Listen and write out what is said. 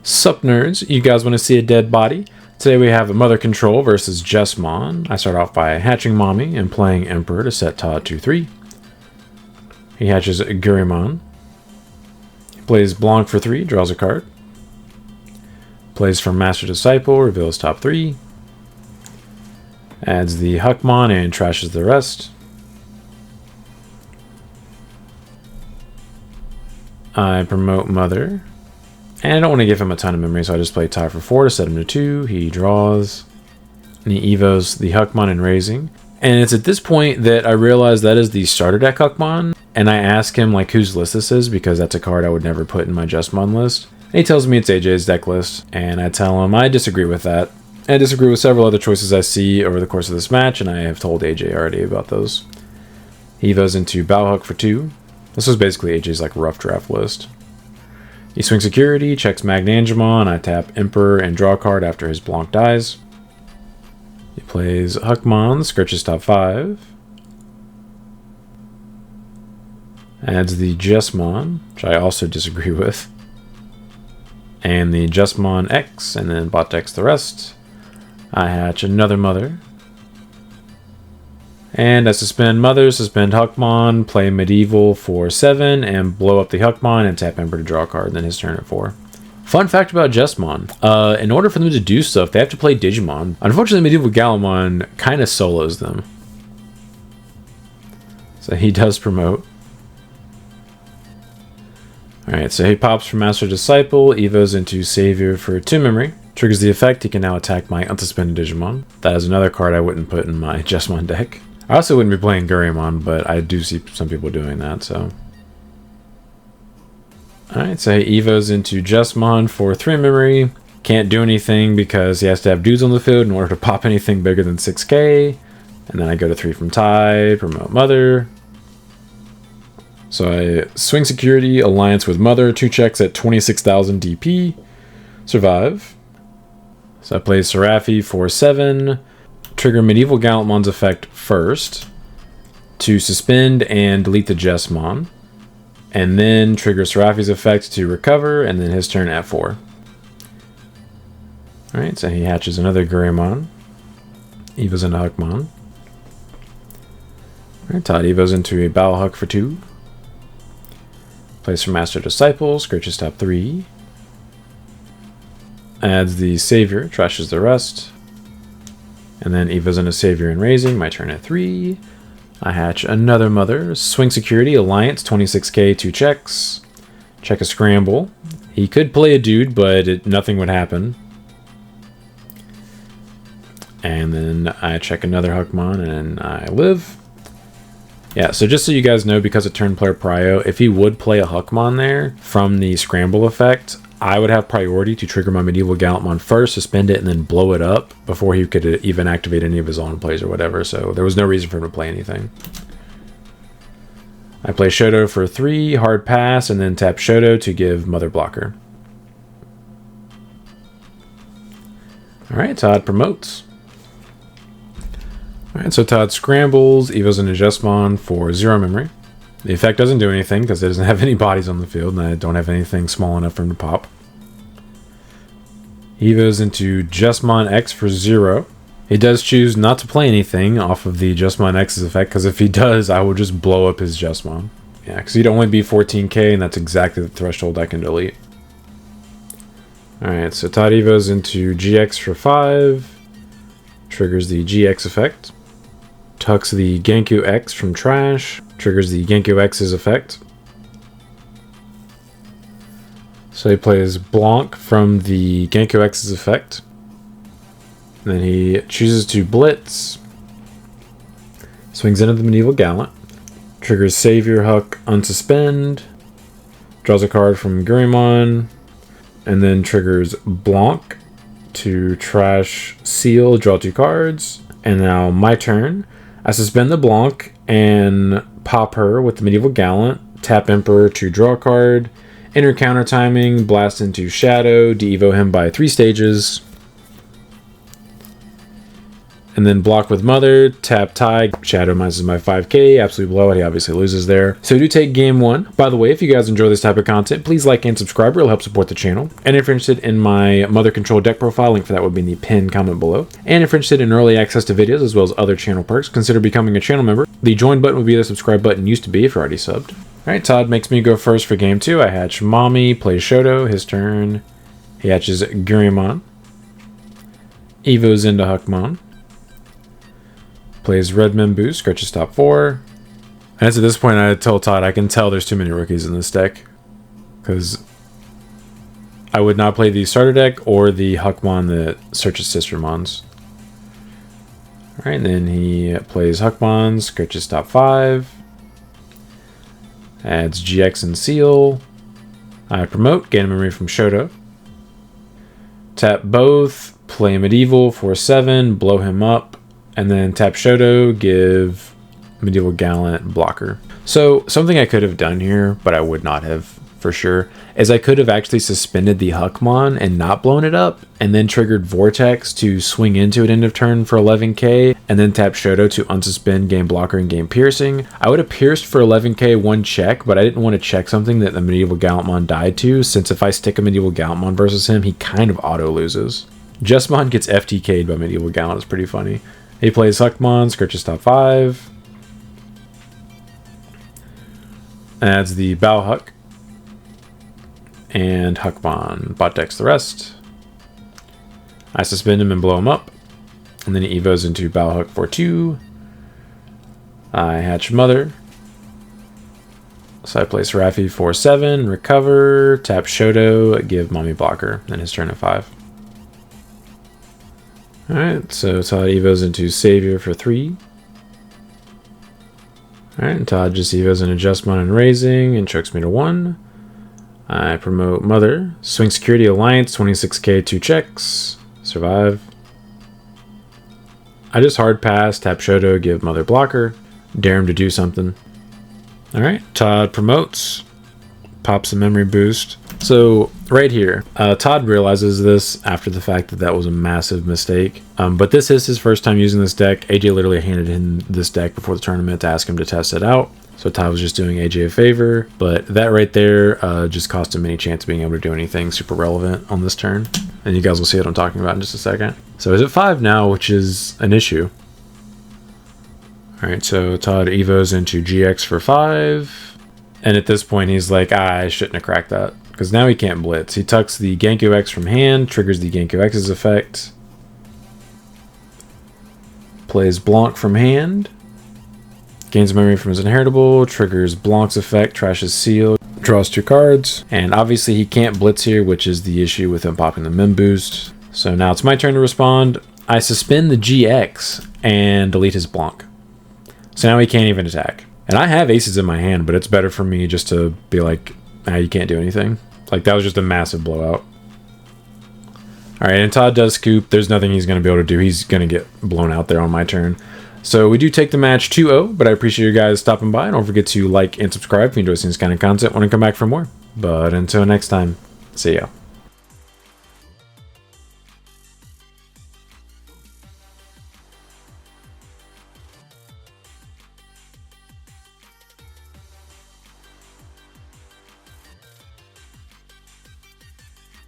Sup nerds, you guys want to see a dead body? Today we have a Mother Control versus Jesmon. I start off by hatching Mommy and playing Emperor to set Todd 2-3. He hatches Gurimon. He plays Blanc for 3, draws a card. Plays from Master Disciple, reveals top 3. Adds the Huckmon and trashes the rest. I promote Mother. And I don't want to give him a ton of memory, so I just play Todd for 4 to set him to 2. He draws. And he evos the Huckmon and Raising. And it's at this point that I realize that is the starter deck Huckmon. And I ask him like whose list this is, because that's a card I would never put in my Jesmon list. And he tells me it's AJ's deck list. And I tell him I disagree with that. I disagree with several other choices I see over the course of this match, and I have told AJ already about those. He evos into Bowhook for 2. This was basically AJ's like rough draft list. He swings Security, checks Magnangemon, I tap Emperor and draw a card after his Blanc dies. He plays Huckmon, Scourges top 5. Adds the Jesmon, which I also disagree with. And the Jesmon X, and then bot decks the rest. I hatch another Mother. And I suspend Mother, suspend Huckmon, play Medieval for 7, and blow up the Huckmon and tap Emperor to draw a card, then his turn at 4. Fun fact about Jesmon. In order for them to do stuff, they have to play Digimon. Unfortunately, Medieval Gallimon kind of solos them. So he does promote. Alright, so he pops from Master Disciple, evos into Savior for 2 memory. Triggers the effect, he can now attack my unsuspended Digimon. That is another card I wouldn't put in my Jesmon deck. I also wouldn't be playing Gurimon, but I do see some people doing that, so. Alright, so he evos into Jesmon for 3 memory. Can't do anything because he has to have dudes on the field in order to pop anything bigger than 6k. And then I go to 3 from Tide, promote Mother. So I swing Security, Alliance with Mother, 2 checks at 26,000 DP. Survive. So I play Seraphi for 7. Trigger Medieval Gallantmon's effect first to suspend and delete the Jesmon, and then trigger Seraphi's effect to recover, and then his turn at 4. Alright, so he hatches another Gurimon. Evos into Huckmon. Alright, Todd evos into a Bowhook for 2. Plays for Master Disciple, Scourges top 3. Adds the Savior, trashes the rest. And then evos into Savior and Raising, my turn at 3. I hatch another Mother, swing Security, Alliance, 26k, 2 checks. Check a Scramble. He could play a dude, but nothing would happen. And then I check another Huckmon and I live. Yeah, so just so you guys know, because of turn player prio, if he would play a Huckmon there from the Scramble effect, I would have priority to trigger my Medieval Gallantmon first, suspend it, and then blow it up before he could even activate any of his own plays or whatever, so there was no reason for him to play anything. I play Shoto for 3, hard pass, and then tap Shoto to give Mother blocker. Alright, Todd promotes. Alright, so Todd scrambles, evos into Jesmon for 0 memory. The effect doesn't do anything because it doesn't have any bodies on the field, and I don't have anything small enough for him to pop. He evos into Jesmon X for 0. He does choose not to play anything off of the Jesmon X's effect, because if he does, I will just blow up his Jesmon. Yeah, because he'd only be 14k, and that's exactly the threshold I can delete. Alright, so Todd evos into GX for 5. Triggers the GX effect. Tucks the Genku X from trash. Triggers the Genku X's effect. So he plays Blanc from the Genku X's effect. And then he chooses to Blitz. Swings into the Medieval Gallant. Triggers Savior Huck Unsuspend. Draws a card from Gurimon. And then triggers Blanc to trash Seal, draw 2 cards. And now my turn. I suspend the Blanc and pop her with the Medieval Gallant, tap Emperor to draw a card, enter counter timing, blast into Shadow, de-evo him by 3 stages. And then block with Mother, tap Tie, Shadow minus my 5k, absolutely below it, he obviously loses there. So we do take game 1. By the way, if you guys enjoy this type of content, please like and subscribe, it'll help support the channel. And if you're interested in my Mother Control deck profile, link for that would be in the pinned comment below. And if you're interested in early access to videos as well as other channel perks, consider becoming a channel member. The join button would be the subscribe button used to be if you're already subbed. Alright, Todd makes me go first for game 2. I hatch Mommy, plays Shoto, his turn. He hatches Gurimon. Evo's into Huckmon. Plays Redmond Boost, scratches top 4. And at this point, I told Todd, I can tell there's too many rookies in this deck. Because I would not play the starter deck or the Huckmon that searches Sistermons. Alright, and then he plays Huckmon, scratches top 5. Adds GX and Seal. I promote, gain a memory from Shoto. Tap both, play Medieval for 7, blow him up. And then tap Shoto, give Medieval Gallant blocker. So something I could have done here, but I would not have for sure, is I could have actually suspended the Huckmon and not blown it up, and then triggered Vortex to swing into it end of turn for 11k, and then tap Shoto to unsuspend, gain blocker, and gain piercing. I would have pierced for 11k one check, but I didn't want to check something that the Medieval Gallantmon died to, since if I stick a Medieval Gallantmon versus him, he kind of auto loses. Jesmon gets FTK'd by Medieval Gallant, it's pretty funny. He plays Huckmon, scratches top 5. Adds the Bow Huck. And Huckmon bot decks the rest. I suspend him and blow him up. And then he evos into Bow Huck for 2. I hatch Mother. So I place Raffi for 7, recover, tap Shoto, give Mommy blocker, and his turn at 5. Alright, so Todd evos into Savior for 3. Alright, and Todd just evos into Jesmon and Raising and chokes me to 1. I promote Mother. Swing Security Alliance, 26k, 2 checks. Survive. I just hard pass, tap Shoto, give Mother blocker. Dare him to do something. Alright, Todd promotes. Pops a memory boost. So right here, Todd realizes this after the fact that that was a massive mistake. But this is his first time using this deck. AJ literally handed him this deck before the tournament to ask him to test it out. So Todd was just doing AJ a favor. But that right there just cost him any chance of being able to do anything super relevant on this turn. And you guys will see what I'm talking about in just a second. So he's at 5 now, which is an issue. Alright, so Todd evos into GX for 5. And at this point, he's like, I shouldn't have cracked that. Because now he can't blitz. He tucks the Genko X from hand, triggers the Genko X's effect. Plays Blanc from hand. Gains memory from his inheritable, triggers Blanc's effect, trashes Seal, draws 2 cards. And obviously he can't blitz here, which is the issue with him popping the Mem boost. So now it's my turn to respond. I suspend the GX and delete his Blanc. So now he can't even attack. And I have aces in my hand, but it's better for me just to be like, nah, you can't do anything. Like, that was just a massive blowout. Alright, and Todd does scoop. There's nothing he's going to be able to do. He's going to get blown out there on my turn. So we do take the match 2-0, but I appreciate you guys stopping by. Don't forget to like and subscribe if you enjoy seeing this kind of content. Want to come back for more. But until next time, see ya.